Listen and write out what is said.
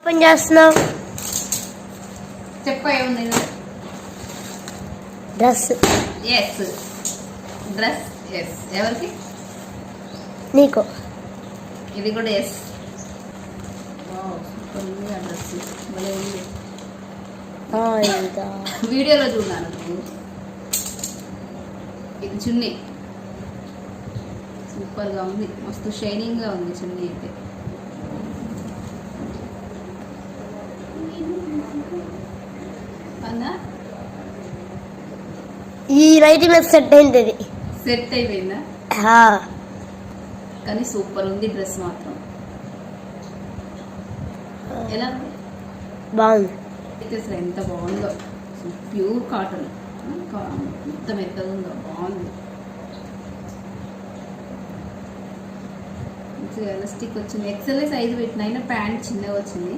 open చేస్తున్నావు చెప్ప ఏముంది డ్రెస్ ఎస్ డ్రెస్ ఎస్ ఎవరికి నీకు ఇది కూడా ఎస్ సూపర్ ఉంది ఆ డ్రెస్ భలే ఉంది ఇంకా వీడియోలో చూడాను నువ్వు ఇది చున్నీ సూపర్గా ఉంది మస్తు షైనింగ్గా ఉంది చున్నీ అయితే అన్నా ఈ నైట్ మీద సెట్ అయింది ఇది సెట్ అయిపోయిందా కానీ సూపర్ ఉంది డ్రెస్ మాత్రం ఎలా బాగుంది అయితే అసలు ఎంత బాగుందో ప్యూర్ కాటన్ ఎంత మెత్తగా ఉందో బాగుంది మంచిగా ఎలాస్టిక్ వచ్చింది ఎక్సెల్ సైజ్ పెట్టిన అయినా ప్యాంట్ చిన్నగా వచ్చింది